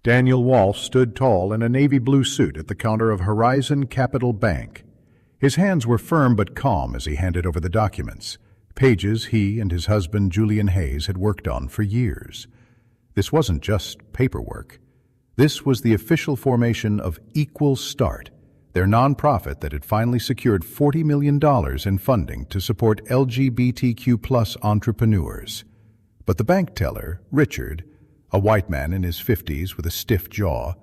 Daniel Walsh stood tall in a navy blue suit at the counter of Horizon Capital Bank. His hands were firm but calm as he handed over the documents, pages he and his husband Julian Hayes had worked on for years. This wasn't just paperwork. This was the official formation of Equal Start, their nonprofit that had finally secured $40 million in funding to support LGBTQ+ entrepreneurs. But the bank teller, Richard, a white man in his 50s with a stiff jaw,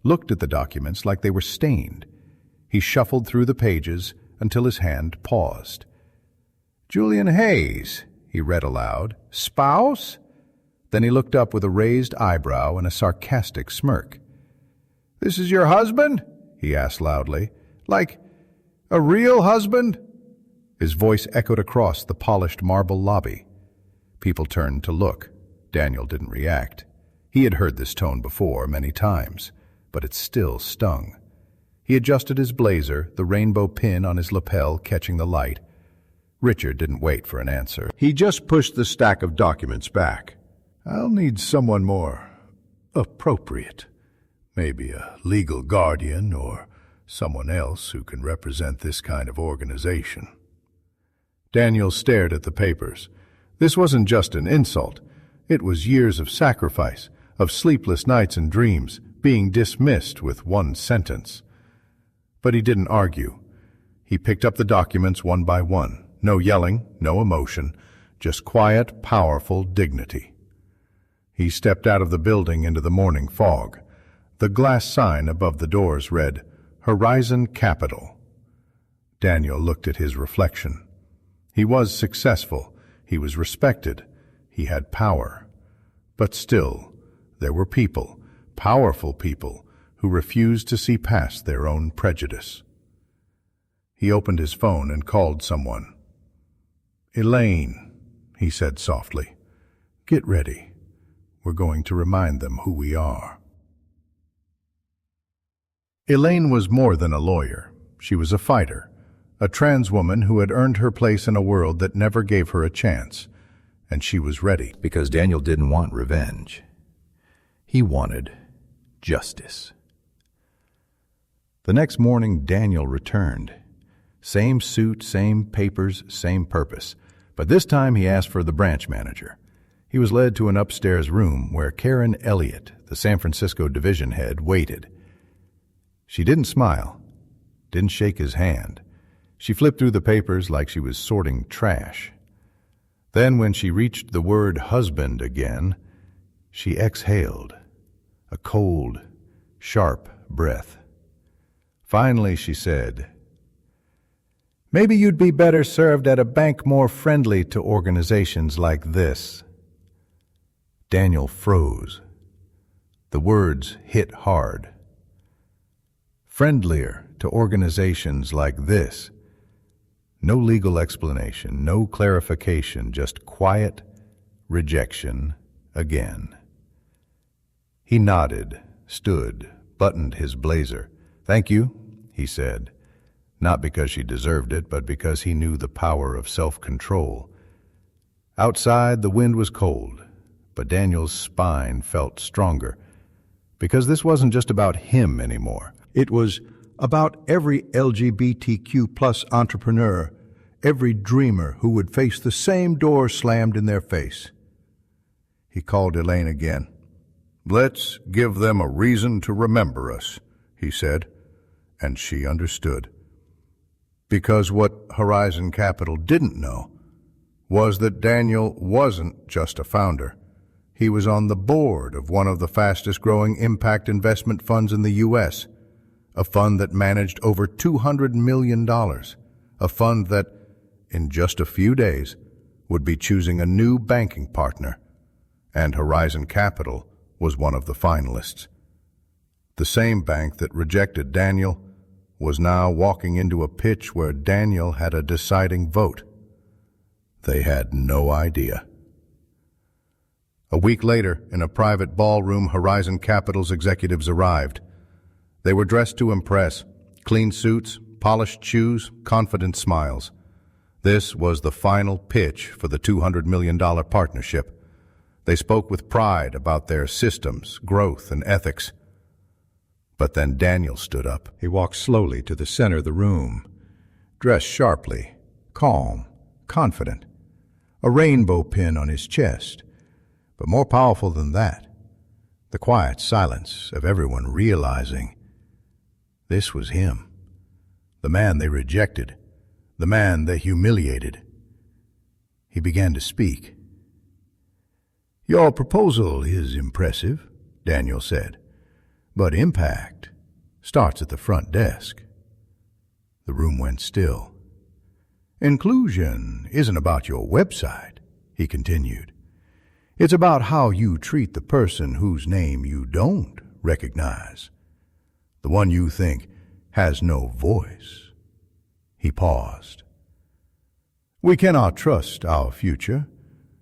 looked at the documents like they were stained. He shuffled through the pages until his hand paused. "Julian Hayes," he read aloud. "Spouse?" Then he looked up with a raised eyebrow and a sarcastic smirk. "This is your husband?" he asked loudly. "Like a real husband?" His voice echoed across the polished marble lobby. People turned to look. Daniel didn't react. He had heard this tone before many times, but it still stung. He adjusted his blazer, the rainbow pin on his lapel catching the light. Richard didn't wait for an answer. He just pushed the stack of documents back. "I'll need someone more appropriate. Maybe a legal guardian or someone else who can represent this kind of organization." Daniel stared at the papers. This wasn't just an insult. It was years of sacrifice, of sleepless nights and dreams, being dismissed with one sentence. But he didn't argue. He picked up the documents one by one. No yelling, no emotion, just quiet, powerful dignity. He stepped out of the building into the morning fog. The glass sign above the doors read, Horizon Capital. Daniel looked at his reflection. He was successful. He was respected. He had power. But still, there were people, powerful people, who refused to see past their own prejudice. He opened his phone and called someone. "Elaine," he said softly, "get ready. We're going to remind them who we are." Elaine was more than a lawyer. She was a fighter, a trans woman who had earned her place in a world that never gave her a chance. And she was ready. Because Daniel didn't want revenge. He wanted justice. The next morning, Daniel returned. Same suit, same papers, same purpose. But this time he asked for the branch manager. He was led to an upstairs room where Karen Elliott, the San Francisco division head, waited. She didn't smile, didn't shake his hand. She flipped through the papers like she was sorting trash. Then when she reached the word husband again, she exhaled, a cold, sharp breath. Finally she said, "Maybe you'd be better served at a bank more friendly to organizations like this." Daniel froze. The words hit hard. Friendlier to organizations like this. No legal explanation, no clarification, just quiet rejection again. He nodded, stood, buttoned his blazer. "Thank you," he said, not because she deserved it, but because he knew the power of self-control. Outside, the wind was cold, but Daniel's spine felt stronger, because this wasn't just about him anymore. It was about every LGBTQ+ entrepreneur, every dreamer who would face the same door slammed in their face. He called Elaine again. "Let's give them a reason to remember us," he said, and she understood. Because what Horizon Capital didn't know was that Daniel wasn't just a founder. He was on the board of one of the fastest-growing impact investment funds in the U.S., a fund that managed over $200 million, a fund that, in just a few days, would be choosing a new banking partner. And Horizon Capital was one of the finalists. The same bank that rejected Daniel was now walking into a pitch where Daniel had a deciding vote. They had no idea. A week later, in a private ballroom, Horizon Capital's executives arrived. They were dressed to impress, clean suits, polished shoes, confident smiles. This was the final pitch for the $200 million partnership. They spoke with pride about their systems, growth, and ethics. But then Daniel stood up. He walked slowly to the center of the room, dressed sharply, calm, confident, a rainbow pin on his chest. But more powerful than that, the quiet silence of everyone realizing this was him, the man they rejected, the man they humiliated. He began to speak. "Your proposal is impressive," Daniel said, "but impact starts at the front desk." The room went still. "Inclusion isn't about your website," he continued. "It's about how you treat the person whose name you don't recognize, the one you think has no voice." He paused. "We cannot trust our future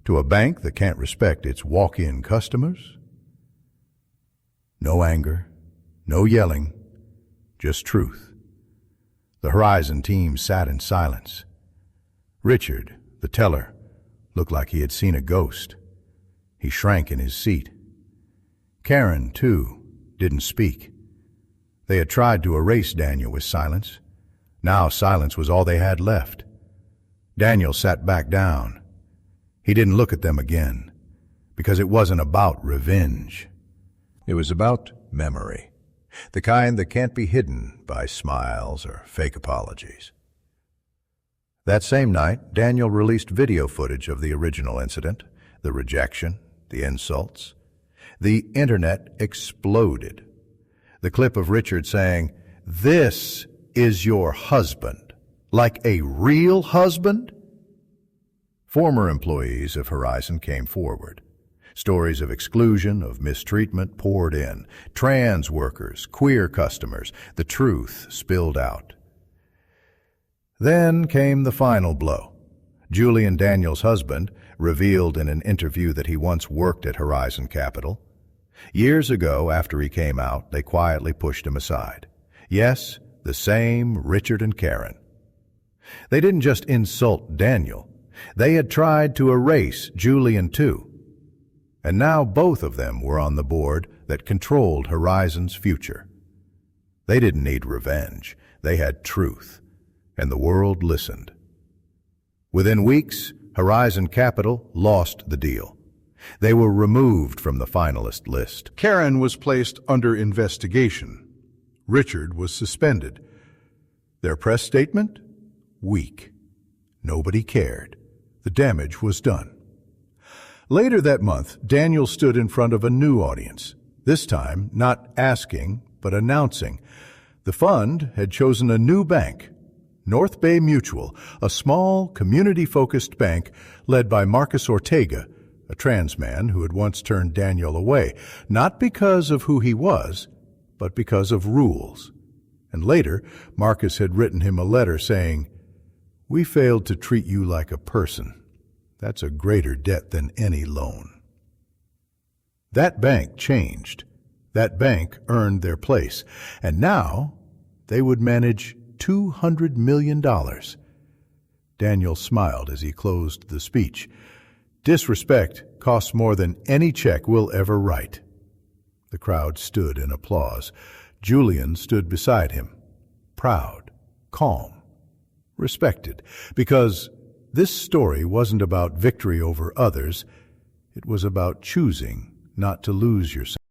to a bank that can't respect its walk-in customers." No anger, no yelling, just truth. The Horizon team sat in silence. Richard, the teller, looked like he had seen a ghost. He shrank in his seat. Karen, too, didn't speak. They had tried to erase Daniel with silence. Now silence was all they had left. Daniel sat back down. He didn't look at them again, because it wasn't about revenge. It was about memory, the kind that can't be hidden by smiles or fake apologies. That same night, Daniel released video footage of the original incident, the rejection, the insults. The internet exploded. The clip of Richard saying, "This is your husband," like a real husband. Former employees of Horizon came forward. Stories of exclusion, of mistreatment poured in. Trans workers, queer customers, the truth spilled out. Then came the final blow. Julian Daniels' husband revealed in an interview that he once worked at Horizon Capital. Years ago, after he came out, they quietly pushed him aside. Yes, the same Richard and Karen. They didn't just insult Daniel. They had tried to erase Julian too. And now both of them were on the board that controlled Horizon's future. They didn't need revenge. They had truth. And the world listened. Within weeks, Horizon Capital lost the deal. They were removed from the finalist list. Karen was placed under investigation. Richard was suspended. Their press statement? Weak. Nobody cared. The damage was done. Later that month, Daniel stood in front of a new audience, this time not asking, but announcing. The fund had chosen a new bank, North Bay Mutual, a small, community-focused bank led by Marcus Ortega, a trans man who had once turned Daniel away, not because of who he was, but because of rules. And later, Marcus had written him a letter saying, "We failed to treat you like a person. That's a greater debt than any loan." That bank changed. That bank earned their place. And now they would manage $200 million. Daniel smiled as he closed the speech. "Disrespect costs more than any check we'll ever write." The crowd stood in applause. Julian stood beside him, proud, calm, respected, because this story wasn't about victory over others. It was about choosing not to lose yourself.